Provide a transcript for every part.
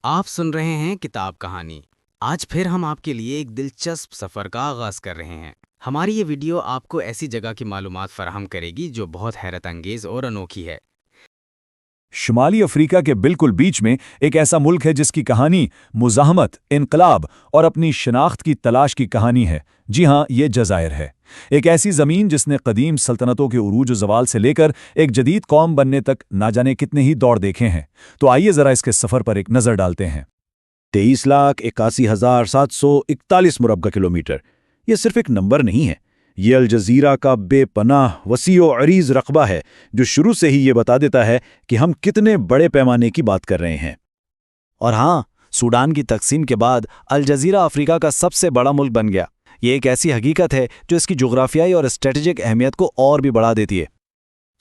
آپ سن رہے ہیں کتاب کہانی۔ آج پھر ہم آپ کے لیے ایک دلچسپ سفر کا آغاز کر رہے ہیں۔ ہماری یہ ویڈیو آپ کو ایسی جگہ کی معلومات فراہم کرے گی جو بہت حیرت انگیز اور انوکھی ہے۔ شمالی افریقہ کے بالکل بیچ میں ایک ایسا ملک ہے جس کی کہانی مزاحمت، انقلاب اور اپنی شناخت کی تلاش کی کہانی ہے۔ جی ہاں، یہ جزائر ہے، ایک ایسی زمین جس نے قدیم سلطنتوں کے عروج و زوال سے لے کر ایک جدید قوم بننے تک نہ جانے کتنے ہی دور دیکھے ہیں۔ تو آئیے ذرا اس کے سفر پر ایک نظر ڈالتے ہیں۔ 23,81,741 مربع کلومیٹر یہ صرف ایک نمبر نہیں ہے، یہ الجزیرہ کا بے پناہ وسیع و عریض رقبہ ہے جو شروع سے ہی یہ بتا دیتا ہے کہ ہم کتنے بڑے پیمانے کی بات کر رہے ہیں۔ اور ہاں، سوڈان کی تقسیم کے بعد الجزیرہ افریقہ کا سب سے بڑا ملک بن گیا۔ یہ ایک ایسی حقیقت ہے جو اس کی جغرافیائی اور اسٹریٹجک اہمیت کو اور بھی بڑھا دیتی ہے۔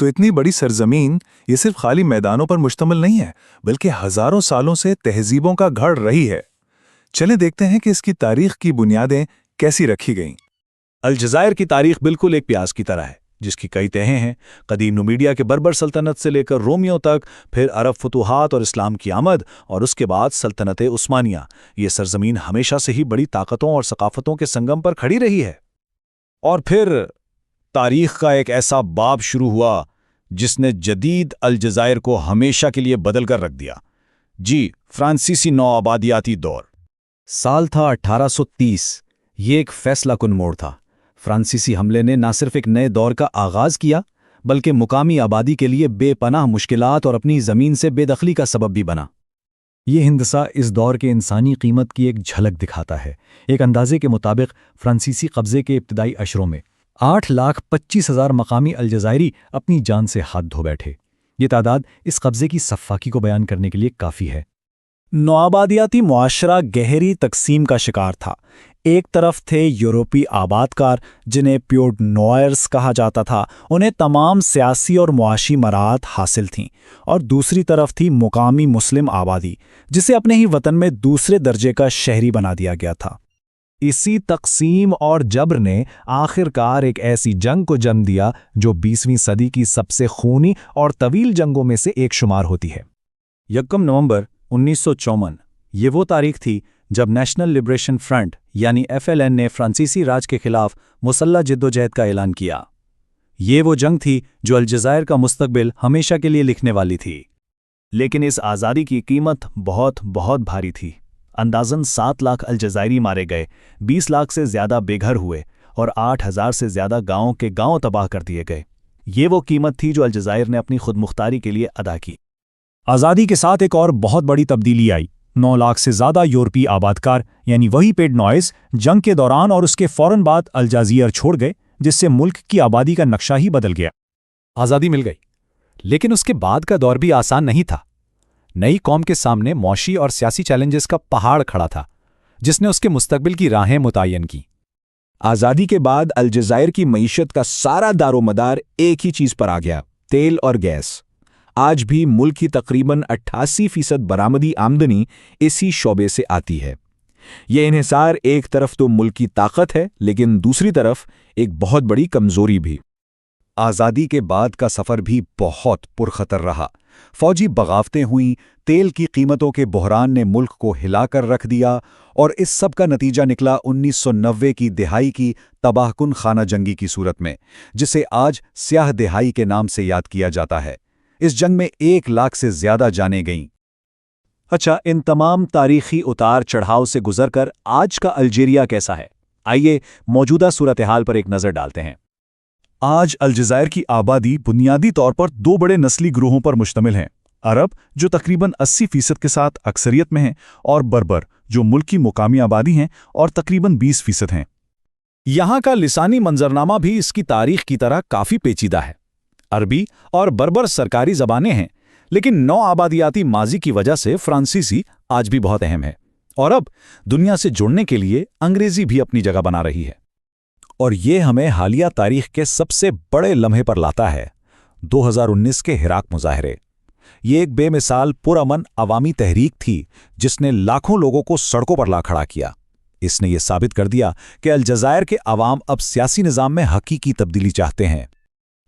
تو اتنی بڑی سرزمین یہ صرف خالی میدانوں پر مشتمل نہیں ہے، بلکہ ہزاروں سالوں سے تہذیبوں کا گھر رہی ہے۔ چلیں دیکھتے ہیں کہ اس کی تاریخ کی بنیادیں کیسی رکھی گئیں۔ الجزائر کی تاریخ بالکل ایک پیاز کی طرح ہے، جس کی کئی تہیں ہیں۔ قدیم نومیڈیا کے بربر سلطنت سے لے کر رومیوں تک، پھر عرب فتوحات اور اسلام کی آمد، اور اس کے بعد سلطنت عثمانیہ۔ یہ سرزمین ہمیشہ سے ہی بڑی طاقتوں اور ثقافتوں کے سنگم پر کھڑی رہی ہے۔ اور پھر تاریخ کا ایک ایسا باب شروع ہوا جس نے جدید الجزائر کو ہمیشہ کے لیے بدل کر رکھ دیا۔ جی، فرانسیسی نوآبادیاتی دور۔ سال تھا 1830۔ یہ ایک فیصلہ کن موڑ تھا۔ فرانسیسی حملے نے نہ صرف ایک نئے دور کا آغاز کیا، بلکہ مقامی آبادی کے لیے بے پناہ مشکلات اور اپنی زمین سے بے دخلی کا سبب بھی بنا۔ یہ ہندسہ اس دور کے انسانی قیمت کی ایک جھلک دکھاتا ہے۔ ایک اندازے کے مطابق فرانسیسی قبضے کے ابتدائی اشروں میں 8,25,000 مقامی الجزائری اپنی جان سے ہاتھ دھو بیٹھے۔ یہ تعداد اس قبضے کی سفاکی کو بیان کرنے کے لیے کافی ہے۔ نوآبادیاتی معاشرہ گہری تقسیم کا شکار تھا۔ ایک طرف تھے یورپی آباد کار جنہیں پیوڈ نوائرز کہا جاتا تھا، انہیں تمام سیاسی اور معاشی مراحت حاصل تھیں، اور دوسری طرف تھی مقامی مسلم آبادی جسے اپنے ہی وطن میں دوسرے درجے کا شہری بنا دیا گیا تھا۔ اسی تقسیم اور جبر نے آخر کار ایک ایسی جنگ کو جنم دیا جو 20ویں صدی کی سب سے خونی اور طویل جنگوں میں سے ایک شمار ہوتی ہے۔ 1 نومبر 1954 یہ وہ تاریخ تھی جب نیشنل لبریشن فرنٹ یعنی FLN نے فرانسیسی راج کے خلاف مسلح جدوجہد کا اعلان کیا۔ یہ وہ جنگ تھی جو الجزائر کا مستقبل ہمیشہ کے لیے لکھنے والی تھی۔ لیکن اس آزادی کی قیمت بہت بھاری تھی۔ اندازاً 7 لاکھ الجزائری مارے گئے، 20 لاکھ سے زیادہ بے گھر ہوئے، اور 8,000 سے زیادہ گاؤں کے گاؤں تباہ کر دیے گئے۔ یہ وہ قیمت تھی جو الجزائر نے اپنی خود مختاری کے لیے ادا کی۔ آزادی کے ساتھ ایک اور بہت بڑی تبدیلی آئی۔ 9 لاکھ سے زیادہ یورپی آبادکار یعنی وہی پیڈ نوائز جنگ کے دوران اور اس کے فوراً بعد الجزائر چھوڑ گئے، جس سے ملک کی آبادی کا نقشہ ہی بدل گیا۔ آزادی مل گئی، لیکن اس کے بعد کا دور بھی آسان نہیں تھا۔ نئی قوم کے سامنے معاشی اور سیاسی چیلنجز کا پہاڑ کھڑا تھا، جس نے اس کے مستقبل کی راہیں متعین کی۔ آزادی کے بعد الجزائر کی معیشت کا سارا دار و مدار ایک ہی چیز پر آ گیا: تیل اور گیس۔ آج بھی ملک کی تقریباً 88% برآمدی آمدنی اسی شعبے سے آتی ہے۔ یہ انحصار ایک طرف تو ملک کی طاقت ہے، لیکن دوسری طرف ایک بہت بڑی کمزوری بھی۔ آزادی کے بعد کا سفر بھی بہت پرخطر رہا۔ فوجی بغاوتیں ہوئیں، تیل کی قیمتوں کے بحران نے ملک کو ہلا کر رکھ دیا، اور اس سب کا نتیجہ نکلا 1990 کی دہائی کی تباہ کن خانہ جنگی کی صورت میں، جسے آج سیاہ دہائی کے نام سے یاد کیا جاتا ہے۔ اس جنگ میں 1 لاکھ سے زیادہ جانیں گئیں۔ اچھا، ان تمام تاریخی اتار چڑھاؤ سے گزر کر آج کا الجیریا کیسا ہے؟ آئیے موجودہ صورتحال پر ایک نظر ڈالتے ہیں۔ آج الجزائر کی آبادی بنیادی طور پر 2 بڑے نسلی گروہوں پر مشتمل ہیں: عرب جو تقریباً 80% کے ساتھ اکثریت میں ہیں، اور بربر جو ملک کی مقامی آبادی ہیں اور تقریباً 20% ہیں۔ یہاں کا لسانی منظرنامہ بھی اس کی تاریخ کی طرح کافی پیچیدہ ہے۔ عربی اور بربر سرکاری زبانیں ہیں، لیکن نو آبادیاتی ماضی کی وجہ سے فرانسیسی آج بھی بہت اہم ہے، اور اب دنیا سے جڑنے کے لیے انگریزی بھی اپنی جگہ بنا رہی ہے۔ اور یہ ہمیں حالیہ تاریخ کے سب سے بڑے لمحے پر لاتا ہے: 2019 کے ہراک مظاہرے۔ یہ ایک بے مثال پرامن عوامی تحریک تھی جس نے لاکھوں لوگوں کو سڑکوں پر لا کھڑا کیا۔ اس نے یہ ثابت کر دیا کہ الجزائر کے عوام اب سیاسی نظام میں حقیقی تبدیلی چاہتے ہیں۔